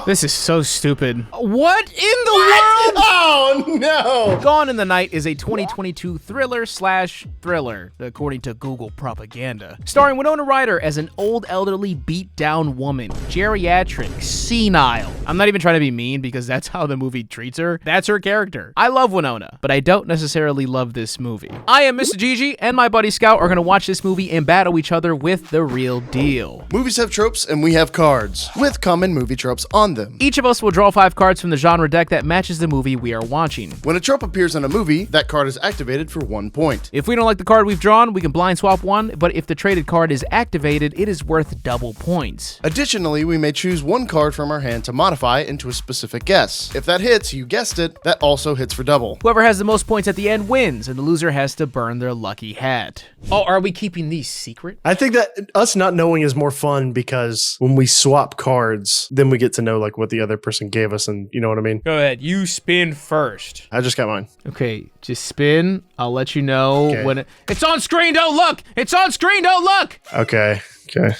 This is so stupid. What in the world? Oh, no. Gone in the Night is a 2022 thriller/thriller, according to Google propaganda. Starring Winona Ryder as an old, elderly, beat-down woman. Geriatric, senile. I'm not even trying to be mean because that's how the movie treats her. That's her character. I love Winona, but I don't necessarily love this movie. I am Mr. Gigi, and my buddy Scout are going to watch this movie and battle each other with the real deal. Movies have tropes, and we have cards with common movie tropes on them. Each of us will draw 5 cards from the genre deck that matches the movie we are watching. When a trope appears in a movie, that card is activated for 1 point. If we don't like the card we've drawn, we can blind swap one, but if the traded card is activated, it is worth double points. Additionally, we may choose 1 card from our hand to modify into a specific guess. If that hits, you guessed it, that also hits for double. Whoever has the most points at the end wins, and the loser has to burn their lucky hat. Oh, are we keeping these secret? I think that us not knowing is more fun because when we swap cards, then we get to know like what the other person gave us, and you know what I mean? Go ahead, you spin first. I just got mine. Okay, just spin. I'll let you know Okay. when it's on screen. Don't look! It's on screen, don't look! Okay.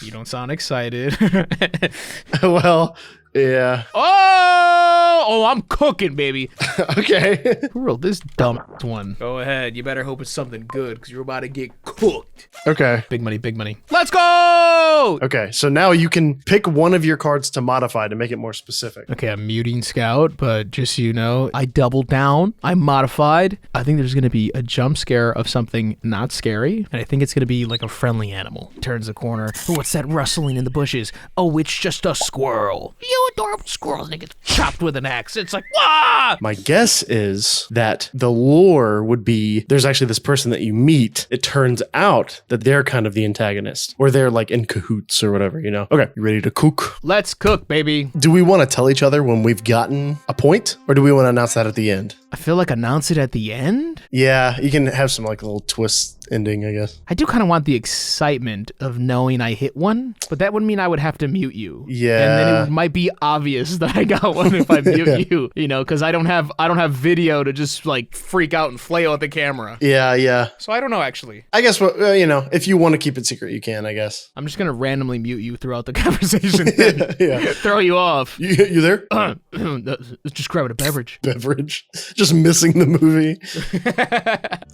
You don't sound excited. Well, yeah. Oh, I'm cooking, baby. Okay. Who wrote this dumb one? Go ahead. You better hope it's something good because you're about to get cooked. Okay. Big money, big money. Let's go! Okay, so now you can pick one of your cards to modify to make it more specific. Okay, I'm muting Scout, but just so you know, I doubled down. I modified. I think there's going to be a jump scare of something not scary, and I think it's going to be like a friendly animal. Turns the corner. What's that rustling in the bushes? Oh, it's just a squirrel. You adorable squirrel, and it gets chopped with an axe. It's like, wah! My guess is that the lore would be there's actually this person that you meet. It turns out that they're kind of the antagonist, or they're like in cahoots or whatever, you know? Okay, you ready to cook? Let's cook, baby. Do we want to tell each other when we've gotten a point, or do we want to announce that at the end? I feel like announce it at the end. Yeah, you can have some like little twist ending, I guess. I do kind of want the excitement of knowing I hit one, but that would mean I would have to mute you. Yeah. And then it might be obvious that I got one if I mute you, you know, because I don't have video to just like freak out and flail at the camera. Yeah. So I don't know, actually. I guess, you know, if you want to keep it secret, you can, I guess. I'm just going to randomly mute you throughout the conversation. Yeah. Throw you off. You there? Just grabbing a beverage. Beverage. Just missing the movie.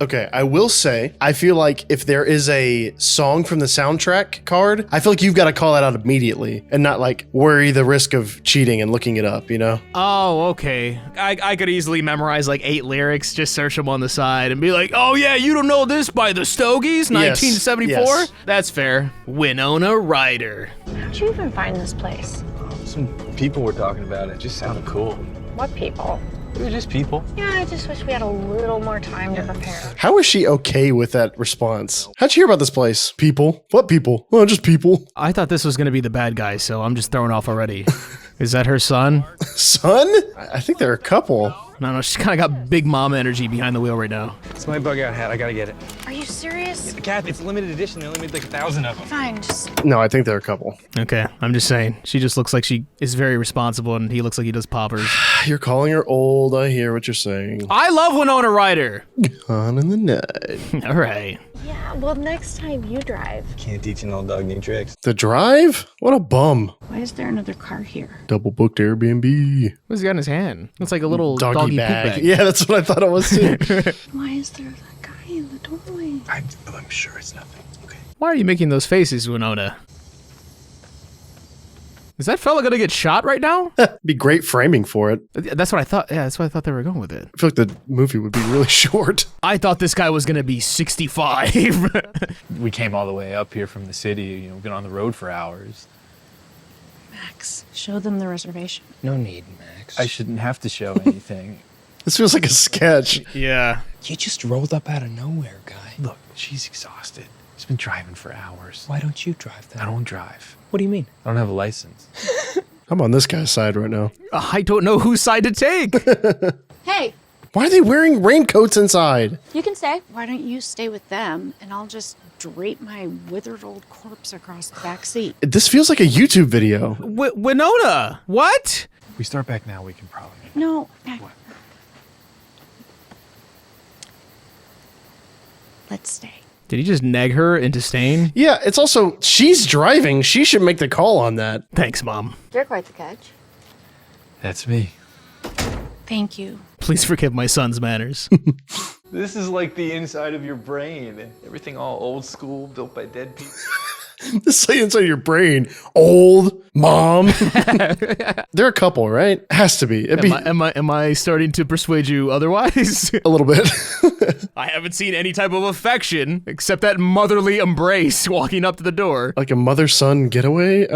Okay, I will say, I feel like if there is a song from the soundtrack card, I feel like you've got to call it out immediately and not like worry the risk of cheating and looking it up, you know? Oh, okay. I could easily memorize like 8 lyrics, just search them on the side and be like, oh yeah, you don't know this by the Stogies, 1974? Yes. That's fair. Winona Ryder. How'd you even find this place? Some people were talking about it. It just sounded cool. What people? They were just people. Yeah, I just wish we had a little more time to prepare. How is she okay with that response? How'd you hear about this place? People? What people? Well, just people. I thought this was going to be the bad guy, so I'm just thrown off already. Is that her son? Son? I think they're a couple. No, she's kind of got big mama energy behind the wheel right now. It's my bug out hat. I gotta get it. Are you serious? Kath, it's limited edition. They only made like 1,000 of them. Fine, just... No, I think they're a couple. Okay, I'm just saying. She just looks like she is very responsible, and he looks like he does poppers. You're calling her old. I hear what you're saying. I love Winona Ryder. On in the night. All right. Yeah, well, next time you drive. Can't teach an old dog new tricks. The drive? What a bum. Why is there another car here? Double booked Airbnb. What's he got in his hand? It's like a little doggy poop bag. Yeah, that's what I thought it was too. Why is there that guy in the doorway? I'm sure it's nothing. Okay. Why are you making those faces, Winona? Is that fella gonna get shot right now? Be great framing for it. That's what I thought. Yeah, that's what I thought they were going with it. I feel like the movie would be really short. I thought this guy was gonna be 65. We came all the way up here from the city. Been on the road for hours. Max, show them the reservation. No need, Max. I shouldn't have to show anything. This feels like a sketch. Yeah. You just rolled up out of nowhere, guy. Look, she's exhausted. She's been driving for hours. Why don't you drive then? I don't drive. What do you mean? I don't have a license. I'm on this guy's side right now. I don't know whose side to take. Hey, Why are they wearing raincoats inside? you can stay. Why don't you stay with them, and I'll just drape my withered old corpse across the back seat. This feels like a YouTube video. Winona, what? If we start back now, we can probably... No. What? Let's stay. Did he just nag her into staying? Yeah, it's also, she's driving. She should make the call on that. Thanks, Mom. You're quite the catch. That's me. Thank you. Please forgive my son's manners. This is like the inside of your brain. Everything all old school, built by dead people. This is inside your brain. Old mom. They're a couple, right? Has to be. Am I starting to persuade you otherwise? A little bit. I haven't seen any type of affection except that motherly embrace walking up to the door. Like a mother-son getaway?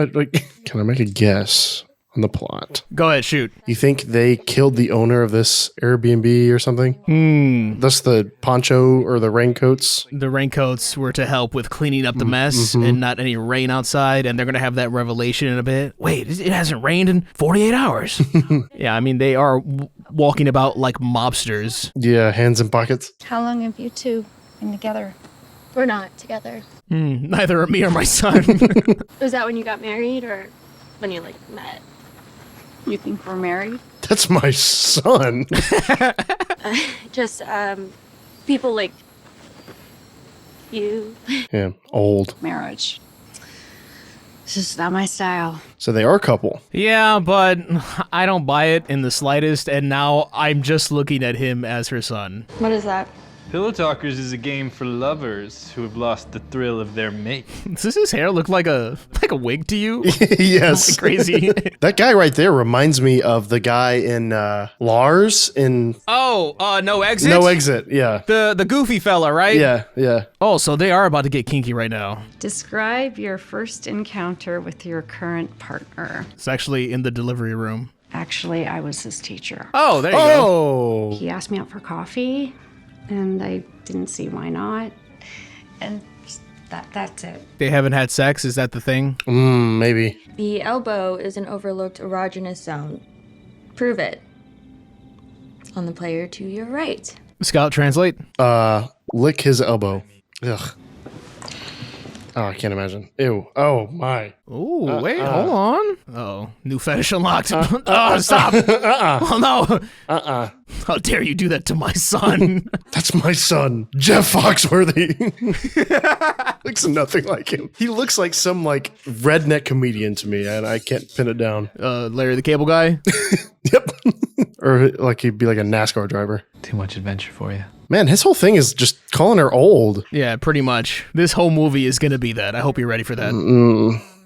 Can I make a guess on the plot? Go ahead, shoot. You think they killed the owner of this Airbnb or something? Thus the poncho or the raincoats? The raincoats were to help with cleaning up the mess and not any rain outside, and they're going to have that revelation in a bit. Wait, it hasn't rained in 48 hours. Yeah, I mean, they are walking about like mobsters. Yeah, hands in pockets. How long have you two been together? We're not together. Neither me or my son. Was that when you got married or when you met? You think we're married? That's my son. Just people like you. Yeah, old. Marriage. It's just not my style. So they are a couple. Yeah, but I don't buy it in the slightest, and now I'm just looking at him as her son. What is that? Pillow Talkers is a game for lovers who have lost the thrill of their mate. Does his hair look like a wig to you? Yes. Like crazy. That guy right there reminds me of the guy in Lars in No Exit? No Exit. Yeah. The goofy fella, right? Yeah. Oh, so they are about to get kinky right now. Describe your first encounter with your current partner. It's actually in the delivery room. Actually, I was his teacher. Oh, there you go. Oh. He asked me out for coffee, and I didn't see why not. And that's it. They haven't had sex? Is that the thing? Maybe. The elbow is an overlooked erogenous zone. Prove it. On the player to your right. Scout, translate. Lick his elbow. Ugh. Oh, I can't imagine. Ew. Oh, my. Ooh, wait, hold on. Oh, new fetish unlocked. Oh, stop. Oh, no. How dare you do that to my son? That's my son, Jeff Foxworthy. Looks nothing like him. He looks like some redneck comedian to me, and I can't pin it down. Larry the Cable Guy? Yep. Or like he'd be like a NASCAR driver. Too much adventure for you. Man, his whole thing is just calling her old. Yeah, pretty much. This whole movie is gonna be that. I hope you're ready for that.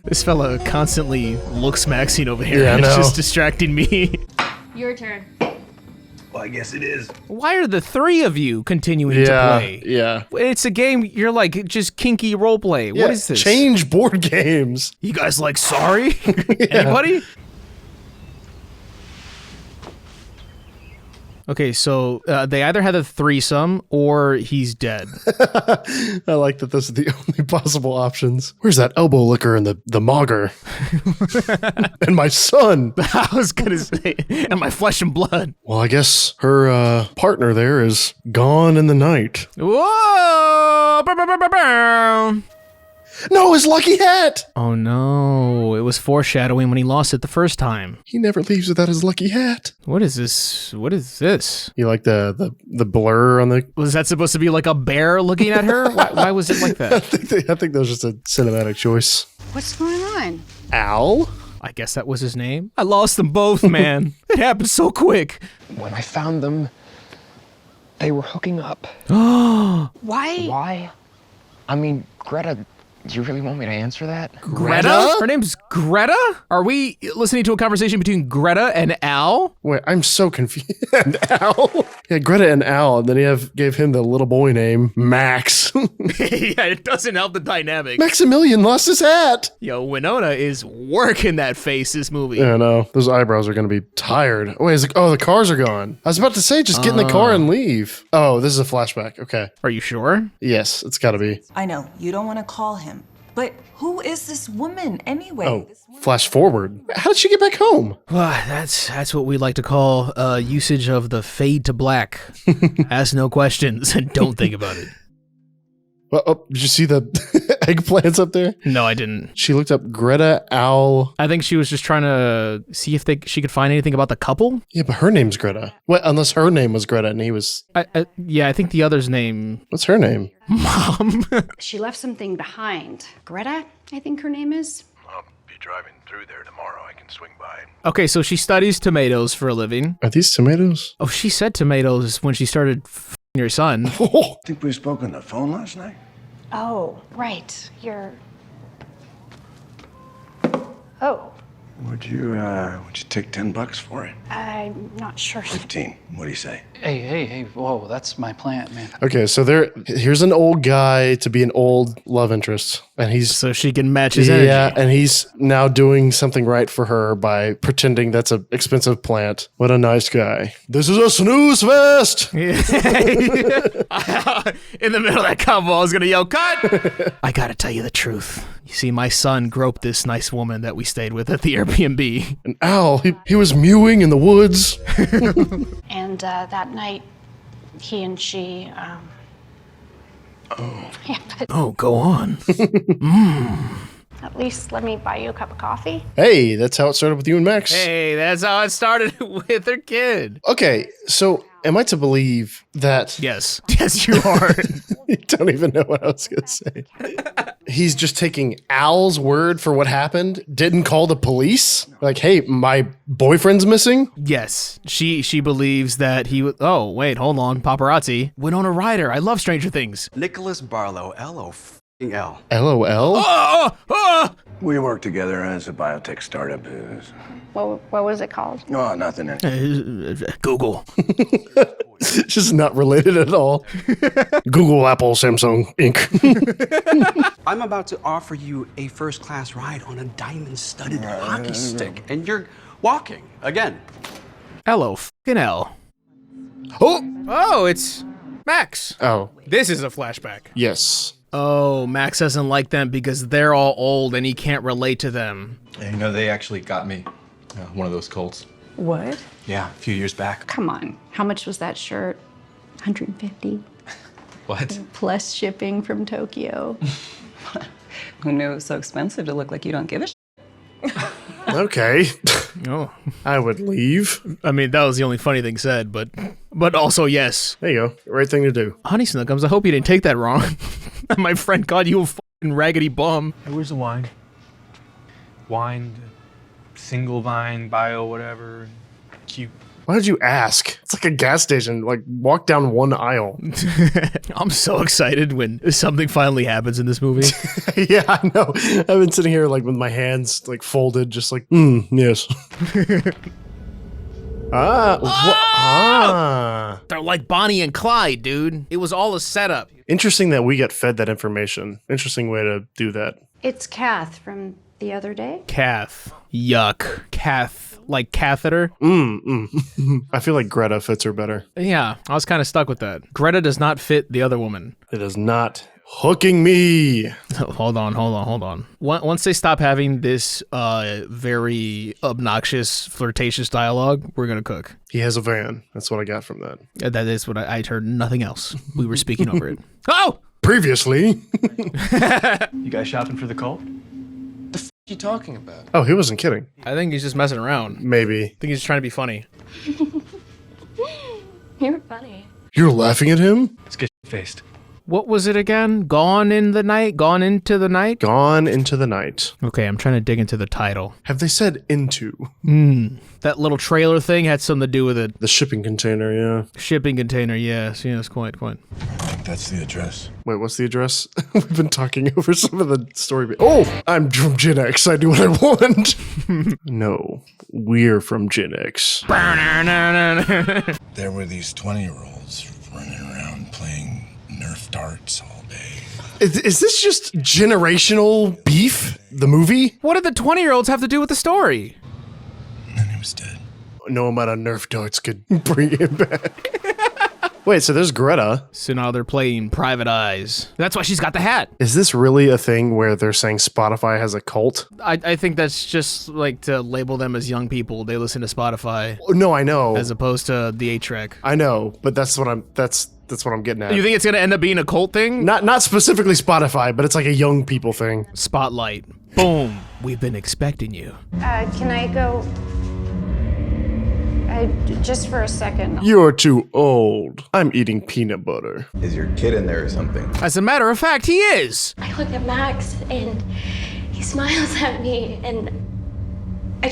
This fella constantly looks Maxine over here. Yeah, I It's know. just distracting me. Your turn. Well, I guess it is. Why are the three of you continuing to play? Yeah. It's a game, you're like just kinky roleplay. Yeah, What is this? Change board games. You guys like Sorry? Anybody? Okay, so they either had a threesome or he's dead. I like that those are the only possible options. Where's that elbow licker and the mogger? And my son. I was gonna say, and my flesh and blood. Well, I guess her partner there is gone in the night. Whoa! Bow, bow, bow, bow, bow. No, his lucky hat. Oh no, it was foreshadowing when he lost it the first time. He never leaves without his lucky hat. What is this? What is this? You like the blur on the... Was that supposed to be like a bear looking at her? Why was it like I that? think that was just a cinematic choice. What's going on? Al? I guess that was his name. I lost them both, man. It happened so quick. When I found them, they were hooking up. Why? Why? I mean, Greta, do you really want me to answer that? Greta? Her name's Greta? Are we listening to a conversation between Greta and Al? Wait, I'm so confused. And Al? Yeah, Greta and Al, and then he gave him the little boy name, Max. Yeah, it doesn't help the dynamic. Maximilian lost his hat. Yo, Winona is working that face this movie. Yeah, I know. Those eyebrows are going to be tired. Oh, wait, the cars are gone. I was about to say, just get in the car and leave. Oh, this is a flashback. Okay. Are you sure? Yes, it's got to be. I know, you don't want to call him. But who is this woman anyway? Oh, flash forward. How did she get back home? That's what we like to call usage of the fade to black. Ask no questions and don't think about it. Well, oh, did you see the eggplants up there? No, I didn't. She looked up Greta, Al. I think she was just trying to see if she could find anything about the couple. Yeah, but her name's Greta. What? Unless her name was Greta and he was... Yeah, I think the other's name... What's her name? Mom. She left something behind. Greta, I think her name is. driving through there tomorrow, I can swing by. Okay, so she studies tomatoes for a living. Are these tomatoes? Oh, she said tomatoes when she started your son. Think we spoke on the phone last night? Oh, right. You're. Oh, Would you take $10 for it? I'm not sure. 15. What do you say? Hey, whoa, that's my plant, man. Okay, so here's an old guy to be an old love interest. And he's So she can match his energy. yeah, and he's now doing something right for her by pretending that's an expensive plant. What a nice guy. This is a snooze fest. In the middle of that combo, I was gonna yell, "Cut!" I gotta tell you the truth. You see, my son groped this nice woman that we stayed with at the Airbnb. An owl. He was mewing in the woods. And that night, he and she. Yeah, but Oh, go on. at least let me buy you a cup of coffee. Hey, that's how it started with you and Max. Hey, that's how it started with her kid. Okay, so am I to believe that... Yes. Yes, you are. You don't even know what I was going to say. He's just taking Al's word for what happened, didn't call the police? Like, hey, my boyfriend's missing? Yes. She believes that he was... Oh, wait, hold on. Paparazzi. Winona Ryder. I love Stranger Things. Nicholas Barlow, L-O-F-L. LOL? We work together as a biotech startup. What was it called? No, nothing. Google. Just not related at all. Google, Apple, Samsung, Inc. I'm about to offer you a first-class ride on a diamond-studded hockey stick, and you're walking again. L-O-F-L. Oh, it's Max. Oh, This is a flashback. yes. Oh, Max doesn't like them because they're all old and he can't relate to them. You know, they actually got me one of those Colts. What? Yeah, a few years back. Come on. How much was that shirt? 150 What? plus shipping from Tokyo. Who knew it was so expensive to look like you don't give a shit? Okay. Oh, I would leave. I mean, that was the only funny thing said, but also yes. There you go. Right thing to do. Honey Snookums, I hope you didn't take that wrong. My friend called you a fucking raggedy bum. Hey, where's the wine? Wine, single vine, bio, whatever. Cute. Why did you ask? It's like a gas station. Like, walk down one aisle. I'm so excited when something finally happens in this movie. Yeah, I know. I've been sitting here like with my hands like folded, just like, yes. They're like Bonnie and Clyde, dude. It was all a setup. Interesting that we get fed that information. Interesting way to do that. It's Kath from the other day. Cath. Yuck. Cath. Like catheter? I feel like Greta fits her better. Yeah, I was kind of stuck with that. Greta does not fit the other woman. It is not hooking me. Hold on. Once they stop having this very obnoxious, flirtatious dialogue, we're gonna cook. He has a van. That's what I got from that. That is what I heard. Nothing else. We were speaking over it. Oh! Previously. You guys shopping for the cult? What are you talking about? Oh, he wasn't kidding. I think he's just messing around. Maybe. I think he's just trying to be funny. You're funny. You're laughing at him? Let's get faced. What was it again? Gone in the night? Gone into the night? Gone into the night. Okay, I'm trying to dig into the title. Have they said into? That little trailer thing had something to do with it. The shipping container, yeah. Shipping container, yes, quite. I think that's the address. Wait, what's the address? We've been talking over some of the story. Oh, I'm from Gen X. I do what I want. No, we're from Gen X. There were these 20-year-olds running around playing Nerf darts all day. Is this just generational beef? The movie? What did the 20-year-olds have to do with the story? And then he was dead. No amount of Nerf darts could bring him back. Wait, so there's Greta. So now they're playing Private Eyes. That's why she's got the hat. Is this really a thing where they're saying Spotify has a cult? I think that's just like to label them as young people. They listen to Spotify. No, I know. As opposed to the 8-track. I know, but that's what I'm getting at. You think it's gonna end up being a cult thing? Not specifically Spotify, but it's like a young people thing. Spotlight. Boom. We've been expecting you. Can I go? Just for a second. You're too old. I'm eating peanut butter. Is your kid in there or something? As a matter of fact, he is. I looked at Max and He smiles at me, and I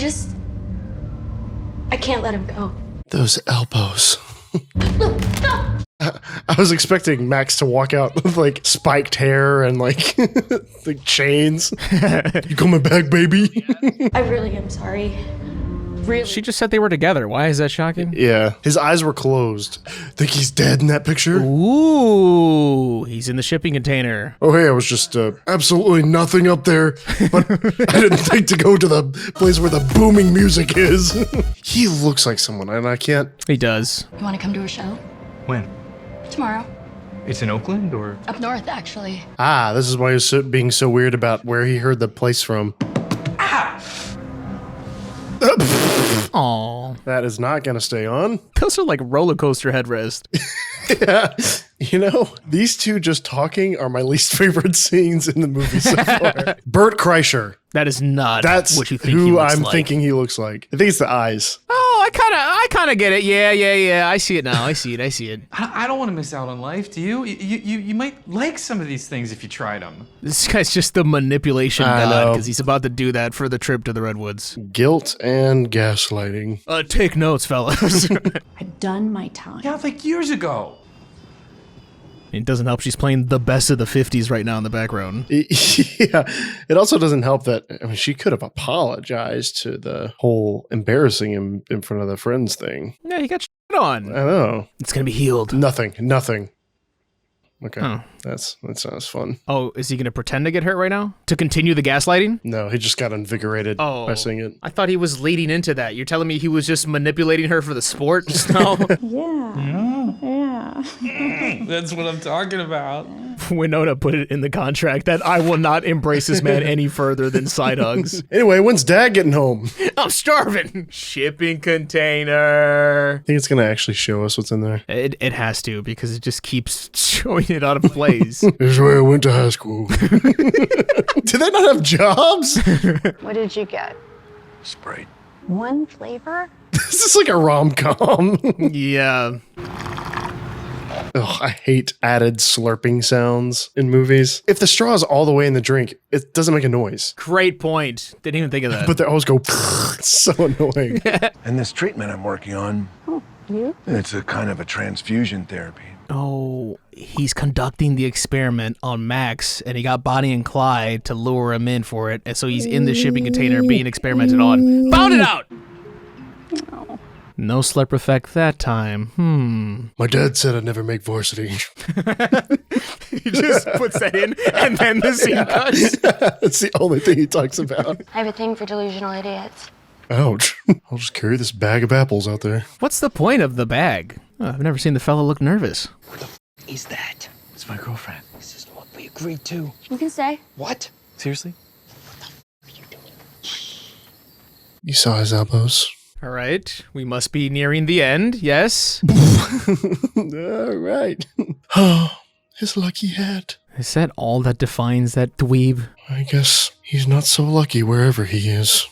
can't let him go. Those elbows. I was expecting Max to walk out with like spiked hair and like the chains. You coming back, baby? I really am sorry. Really? She just said they were together. Why is that shocking? Yeah. His eyes were closed. Think he's dead in that picture? Ooh, he's in the shipping container. Oh, hey, I was just absolutely nothing up there. But I didn't think to go to the place where the booming music is. He looks like someone, and I can't. He does. You want to come to a show? When? Tomorrow. It's in Oakland, or? Up north, actually. Ah, this is why he was being so weird about where he heard the place from. Aww. That is not going to stay on. Those are like roller coaster headrest. Yeah. You know, these two just talking are my least favorite scenes in the movie so far. Bert Kreischer. That is not what you think who he looks I'm like. thinking he looks like. I think it's the eyes. Oh, I kind of get it. Yeah. I see it now. I see it. I don't want to miss out on life, do you? You might like some of these things if you tried them. This guy's just the manipulation I god know. because he's about to do that for the trip to the Redwoods. Guilt and gaslighting. Take notes, fellas. I've done my time. Yeah, like years ago. It doesn't help she's playing the best of the 50s right now in the background. Yeah. It also doesn't help that, I mean, she could have apologized to the whole embarrassing him in front of the friends thing. Yeah, he got shit on. I know. It's going to be healed. Nothing. Okay. Huh. That sounds fun. Oh, is he going to pretend to get hurt right now? To continue the gaslighting? No, he just got invigorated by seeing it. I thought he was leading into that. You're telling me he was just manipulating her for the sport just now? Yeah. That's what I'm talking about. Winona put it in the contract that I will not embrace this man any further than side hugs. Anyway, when's Dad getting home? I'm starving. Shipping container. I think it's going to actually show us what's in there. It has to because it just keeps showing it out of place. This is where I went to high school. Do they not have jobs? What did you get? Sprite. One flavor? This is like a rom-com. Yeah. Ugh, I hate added slurping sounds in movies. If the straw is all the way in the drink, it doesn't make a noise. Great point. Didn't even think of that. But they always go, it's so annoying. And this treatment I'm working on, it's a kind of a transfusion therapy. Oh, he's conducting the experiment on Max, and he got Bonnie and Clyde to lure him in for it, and so he's in the shipping container being experimented on. Found it out! No slurp effect that time. My dad said I'd never make varsity. He just puts that in, and then the scene cuts. That's the only thing he talks about. I have a thing for delusional idiots. Ouch. I'll just carry this bag of apples out there. What's the point of the bag? Oh, I've never seen the fella look nervous. Is that? It's my girlfriend. This is what we agreed to. You can stay. What? Seriously? You saw his elbows. All right, we must be nearing the end, yes? All right. Oh, his lucky hat. Is that all that defines that dweeb? I guess he's not so lucky wherever he is.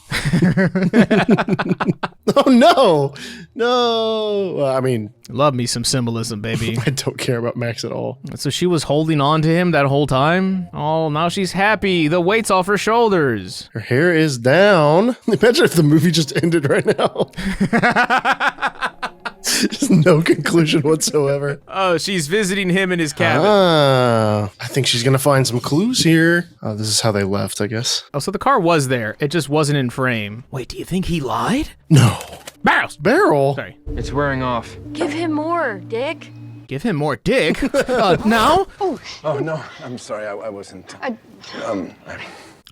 Oh, no. No. Well, I mean, Love me some symbolism, baby. I don't care about Max at all. So she was holding on to him that whole time? Oh, now she's happy. The weight's off her shoulders. Her hair is down. Imagine if the movie just ended right now. Just no conclusion whatsoever. Oh, she's visiting him in his cabin. I think she's gonna find some clues here. Oh, this is how they left, I guess. Oh, so the car was there. It just wasn't in frame. Wait, do you think he lied? No. Barrels! Barrel? Sorry. It's wearing off. Give him more, Dick. Give him more dick? Now? Oh, no. I'm sorry. I wasn't.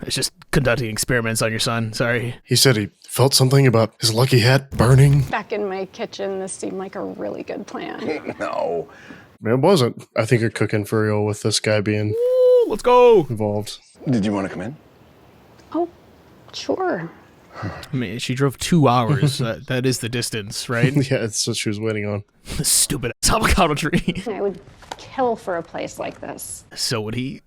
It's just conducting experiments on your son. Sorry. He said he felt something about his lucky hat burning. Back in my kitchen, this seemed like a really good plan. No. It wasn't. I think you're cooking for real with this guy being Ooh, let's go. involved. Did you want to come in? Oh, sure. I mean, she drove 2 hours. That is the distance, right? Yeah, that's what she was waiting on. Stupid avocado tree. I would kill for a place like this. So would he.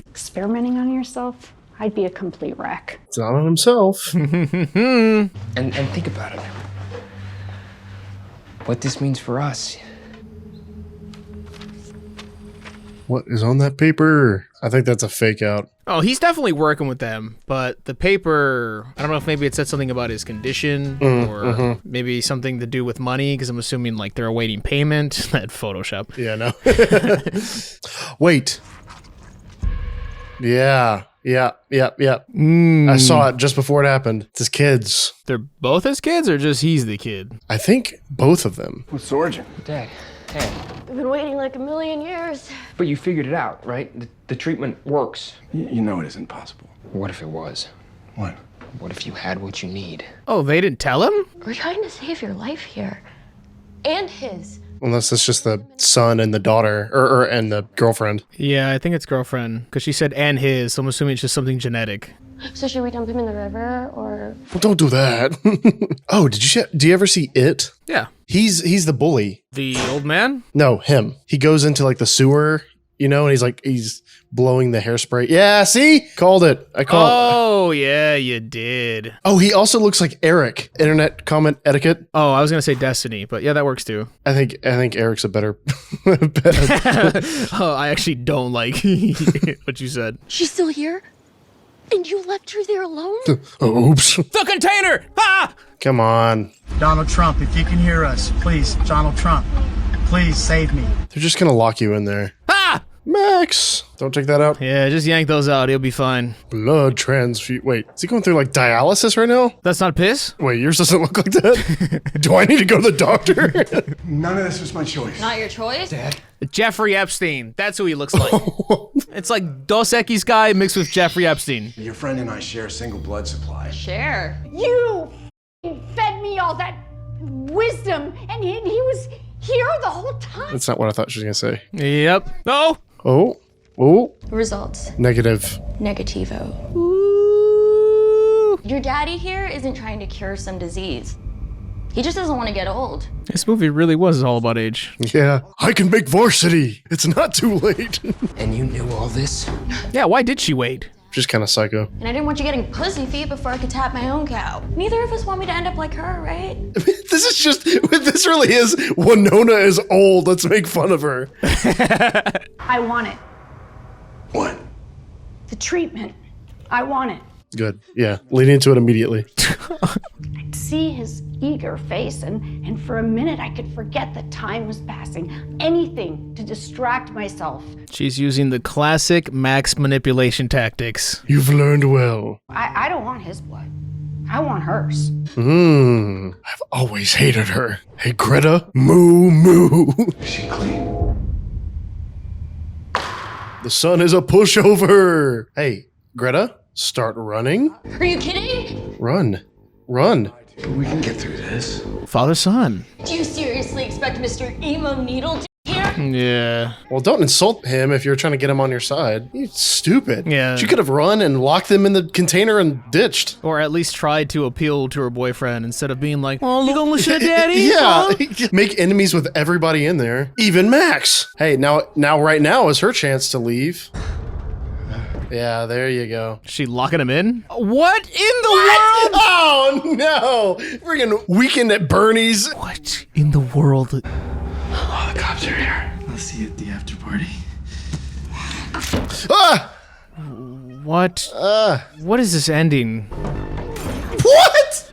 Experimenting on yourself, I'd be a complete wreck. It's not on himself. And think about it. What this means for us. What is on that paper? I think that's a fake out. Oh, he's definitely working with them, but the paper, I don't know if maybe it said something about his condition or maybe something to do with money, because I'm assuming like they're awaiting payment. That Photoshop. Yeah, no. Wait. Yeah. I saw it just before it happened. It's his kids. They're both his kids or just he's the kid? I think both of them. What's the origin? Dad, hey. We've been waiting like a million years. But you figured it out, right? The treatment works. You know it isn't possible. What if it was? What? What if you had what you need? Oh, they didn't tell him? We're trying to save your life here. And his. Unless it's just the son and the daughter, or and the girlfriend. Yeah, I think it's girlfriend, because she said and his, so I'm assuming it's just something genetic. So should we dump him in the river, or? Well, don't do that. Oh, do you ever see It? Yeah. He's the bully. The old man? No, him. He goes into like the sewer, and he's blowing the hairspray. Yeah, see? Called it. I called. Oh, yeah, you did. Oh, he also looks like Eric. Internet comment etiquette. Oh, I was going to say Destiny, but yeah, that works too. I think Eric's a better. Oh, I actually don't like what you said. She's still here? And you left her there alone? Oops. The container! Ah! Come on. Donald Trump, if you can hear us, please, Donald Trump, please save me. They're just going to lock you in there. Ah! Max! Don't take that out. Yeah, just yank those out. He'll be fine. Blood transfusion. Wait, is he going through like dialysis right now? That's not piss? Wait, yours doesn't look like that? Do I need to go to the doctor? None of this was my choice. Not your choice? Dad. Jeffrey Epstein. That's who he looks like. It's like Dos Equis guy mixed with Jeffrey Epstein. Your friend and I share a single blood supply. Share. You fed me all that wisdom, and he was here the whole time. That's not what I thought she was going to say. Yep. Oh! Oh. Results. Negative. Negativo. Ooh. Your daddy here isn't trying to cure some disease. He just doesn't want to get old. This movie really was all about age. Yeah. I can make varsity. It's not too late. And you knew all this? Yeah, why did she wait? Just kind of psycho. And I didn't want you getting pussy feet before I could tap my own cow. Neither of us want me to end up like her, right? This really is, Winona is old. Let's make fun of her. I want it. What? The treatment. I want it. Good. Yeah. Lean into it immediately. I'd see his eager face, and for a minute I could forget that time was passing. Anything to distract myself. She's using the classic Max manipulation tactics. You've learned well. I don't want his blood. I want hers. I've always hated her. Hey, Greta, moo moo. Is she clean? The sun is a pushover. Hey, Greta, start running. Are you kidding? Run. We can get through this. Father son. Do you seriously expect Mr. Emo Needle to here? Yeah. Well, don't insult him if you're trying to get him on your side. You're stupid. Yeah. She could have run and locked them in the container and ditched. Or at least tried to appeal to her boyfriend instead of being like, oh, look on the shit, daddy. Yeah. Huh? Make enemies with everybody in there. Even Max. Hey, right now is her chance to leave. Yeah, there you go. Is she locking him in? What in the world? Oh, no. Friggin' Weekend at Bernie's. What in the world? Oh, the cops are here. I'll see you at the after party. Ah! What? What is this ending? What?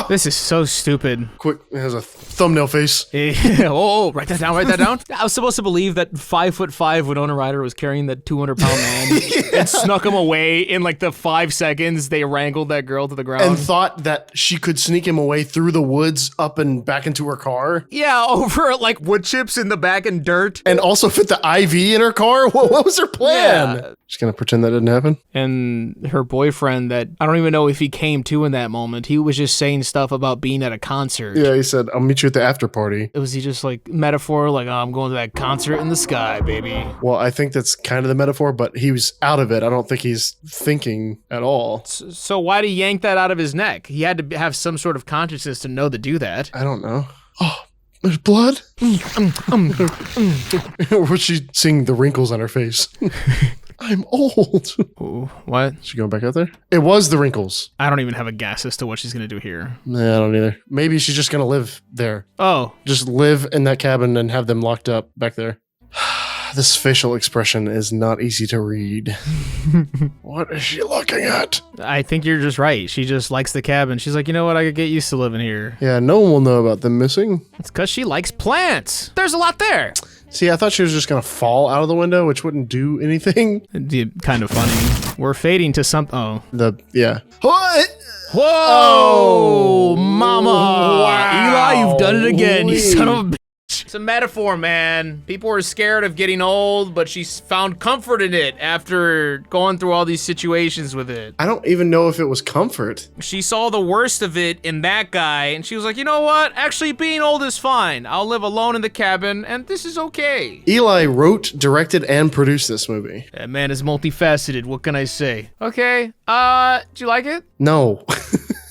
This is so stupid. Quick, it has a thumbnail face. Oh, write that down. I was supposed to believe that 5'5" Winona Ryder was carrying that 200-pound man and snuck him away in like the 5 seconds they wrangled that girl to the ground. And thought that she could sneak him away through the woods up and back into her car. Yeah, over like wood chips in the back and dirt. And also fit the IV in her car? What was her plan? Yeah. Just gonna pretend that didn't happen? And her boyfriend that, I don't even know if he came to in that moment. He was just saying stuff about being at a concert. Yeah, he said, I'll meet you at the after party. Was he just like metaphor, like, oh, I'm going to that concert in the sky, baby? Well, I think that's kind of the metaphor, but he was out of it. I don't think he's thinking at all. So why'd he yank that out of his neck? He had to have some sort of consciousness to know to do that. I don't know. Oh, there's blood? Was she seeing the wrinkles on her face? I'm old. Ooh, what? She going back out there? It was the wrinkles. I don't even have a guess as to what she's going to do here. Nah, I don't either. Maybe she's just going to live there. Oh. Just live in that cabin and have them locked up back there. This facial expression is not easy to read. What is she looking at? I think you're just right. She just likes the cabin. She's like, you know what? I could get used to living here. Yeah, no one will know about them missing. It's because she likes plants. There's a lot there. See, I thought she was just going to fall out of the window, which wouldn't do anything. It'd be kind of funny. We're fading to some... Oh. Yeah. What? Whoa! Mama! Wow. Eli, you've done it again, you son of a bitch. It's a metaphor, man. People are scared of getting old, but she's found comfort in it after going through all these situations with it. I don't even know if it was comfort. She saw the worst of it in that guy, and she was like, you know what? Actually, being old is fine. I'll live alone in the cabin, and this is okay. Eli wrote, directed, and produced this movie. That man is multifaceted. What can I say? Okay. Do you like it? No.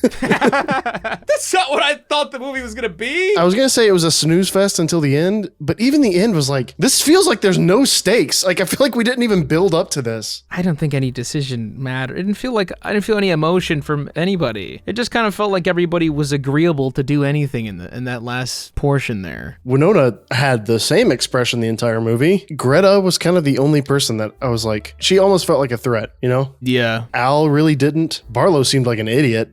That's not what I thought the movie was gonna be. I was gonna say it was a snooze fest until the end, but even the end was like, this feels like there's no stakes. Like, I feel like we didn't even build up to this. I don't think any decision mattered. I didn't feel any emotion from anybody. It just kind of felt like everybody was agreeable to do anything in that last portion there. Winona had the same expression the entire movie. Greta was kind of the only person that I was like, she almost felt like a threat, you know? Yeah. Al really didn't. Barlow seemed like an idiot.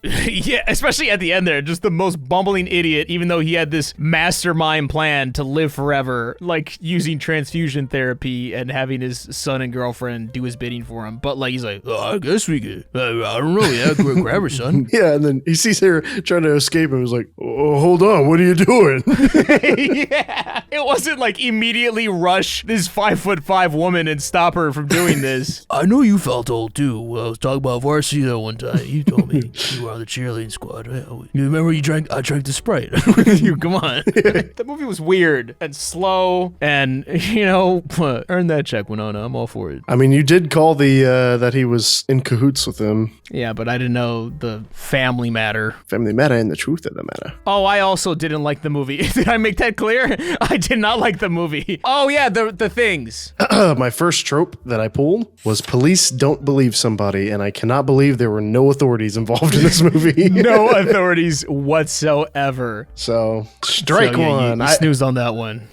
Yeah, especially at the end there, just the most bumbling idiot, even though he had this mastermind plan to live forever, like using transfusion therapy and having his son and girlfriend do his bidding for him. But like, he's like, oh, I guess we could. I don't know. Yeah, grab her, son. Yeah, and then he sees her trying to escape and was like, oh, hold on, what are you doing? Yeah. It wasn't like immediately rush this 5'5" woman and stop her from doing this. I know you felt old too. Well, I was talking about varsity that one time. You told me you were on the cheerleading squad. You remember I drank the Sprite with you. Come on. The movie was weird and slow and, you know, earn that check, Winona. I'm all for it. I mean, you did call the that he was in cahoots with him. Yeah, but I didn't know the family matter. Family matter and the truth of the matter. Oh, I also didn't like the movie. Did I make that clear? I did not like the movie. Oh, yeah, the things. My first trope that I pulled was police don't believe somebody, and I cannot believe there were no authorities involved in this movie. No authorities whatsoever. So, strike one. You snoozed on that one.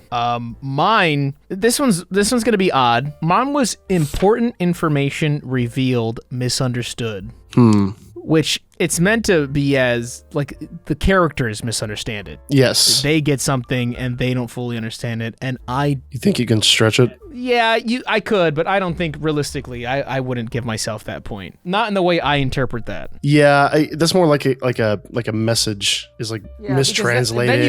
Mine, this one's gonna be odd. Mine was important information revealed, misunderstood. Which it's meant to be as, like, the characters misunderstand it. Yes. They get something and they don't fully understand it, and You think you can stretch it? Yeah, I could, but I don't think realistically I wouldn't give myself that point. Not in the way I interpret that. Yeah, that's more like a message is like mistranslated. Then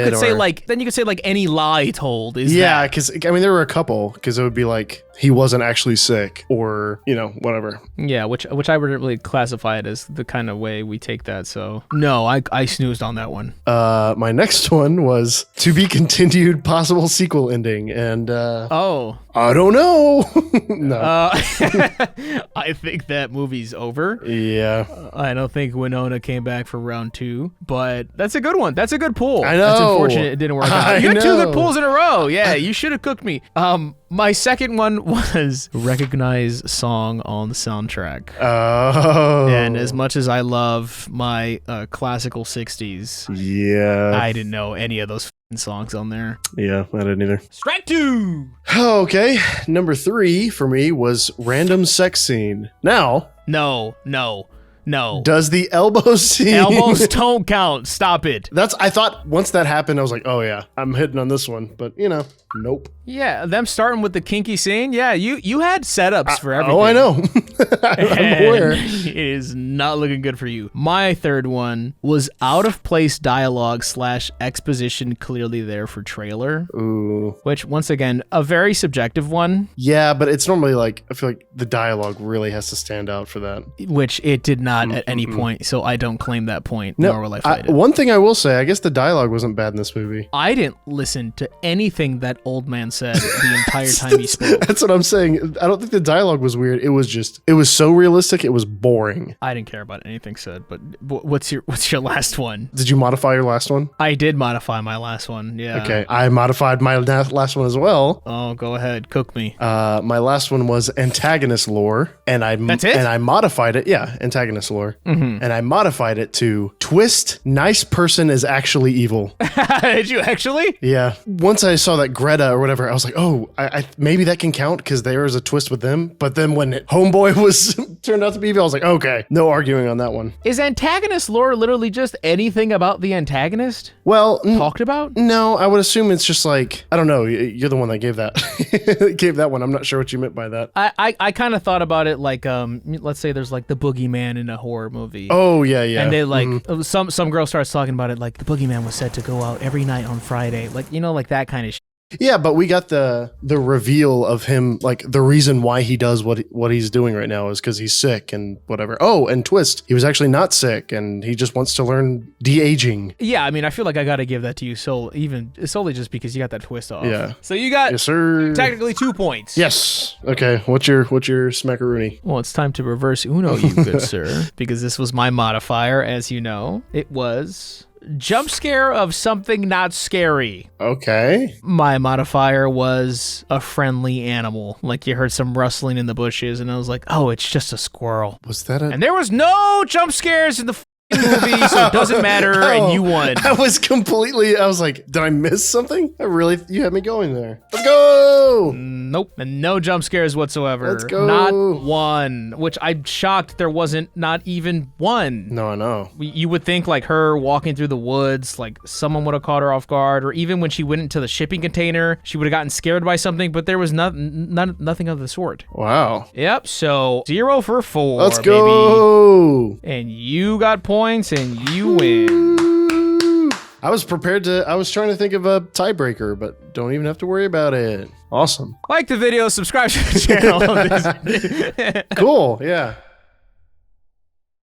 you could say like any lie told is yeah, because I mean there were a couple because it would be like he wasn't actually sick or you know whatever. Yeah, which I would really classify it as the kind of way we take that. So no, I snoozed on that one. My next one was to be continued, possible sequel ending, and I don't know. No. I think that movie's over. Yeah. I don't think Winona came back for round 2, but that's a good one. That's a good pull. I know. That's unfortunate it didn't work out. You had 2 good pulls in a row. Yeah, you should have cooked me. My second one was Recognize Song on the soundtrack. Oh. And as much as I love my classical 60s, yeah, I didn't know any of those songs on there. Yeah, I didn't either. Strike 2. Okay, number 3 for me was random sex scene. Now, No. does the elbow scene? Elbows don't count. Stop it. I thought once that happened, I was like, oh yeah, I'm hitting on this one. But you know, nope. Yeah, them starting with the kinky scene. Yeah, you had setups for everything. Oh, I know. I'm aware. It is not looking good for you. My third one was out of place dialogue / exposition clearly there for trailer. Ooh. Which, once again, a very subjective one. Yeah, but it's normally like, I feel like the dialogue really has to stand out for that. Which it did not at any point, so I don't claim that point, nor will I fight it. One thing I will say, I guess the dialogue wasn't bad in this movie. I didn't listen to anything that old man said the entire time he spoke. That's what I'm saying. I don't think the dialogue was weird. It was so realistic, it was boring. I didn't care about anything said, but what's your last one? Did you modify your last one? I did modify my last one, yeah. Okay, I modified my last one as well. Oh, go ahead, cook me. My last one was antagonist lore, and That's it? And I modified it, yeah, antagonist antagonist lore, and I modified it to twist, nice person is actually evil. Did you actually? Yeah. Once I saw that Greta or whatever, I was like, oh, I maybe that can count because there was a twist with them. But then when Homeboy was turned out to be evil, I was like, okay, no arguing on that one. Is antagonist lore literally just anything about the antagonist? Well, talked about? No, I would assume it's just like, I don't know. You're the one that gave that. Gave that one. I'm not sure what you meant by that. I kind of thought about it like, let's say there's like the boogeyman in a horror movie. Oh, yeah, yeah. And they like, some girl starts talking about it like the boogeyman was said to go out every night on Friday. Like, like that kind of shit. Yeah, but we got the reveal of him, like the reason why he does what he's doing right now is because he's sick and whatever. Oh, and twist, he was actually not sick and he just wants to learn de-aging. Yeah, I mean, I feel like I got to give that to you solely just because you got that twist off. Yeah. So you got yes, sir. Technically 2 points. Yes. Okay. What's your smackaroonie? Well, it's time to reverse Uno, you good sir, because this was my modifier, as you know. It was jump scare of something not scary. Okay. My modifier was a friendly animal. Like you heard some rustling in the bushes and I was like, oh, it's just a squirrel. Was that a... And there was no jump scares in the movie, so it doesn't matter, and you won. I was like, did I miss something? You had me going there. Let's go! Nope, and no jump scares whatsoever. Let's go. Not one, which I'm shocked there wasn't not even one. No, I know. You would think like her walking through the woods, like someone would have caught her off guard, or even when she went into the shipping container, she would have gotten scared by something, but there was nothing of the sort. Wow. Yep, so 0 for 4, Let's go! Baby. And you got points and you win. I was trying to think of a tiebreaker, but don't even have to worry about it. Awesome. Like the video, subscribe to the channel. Cool, yeah.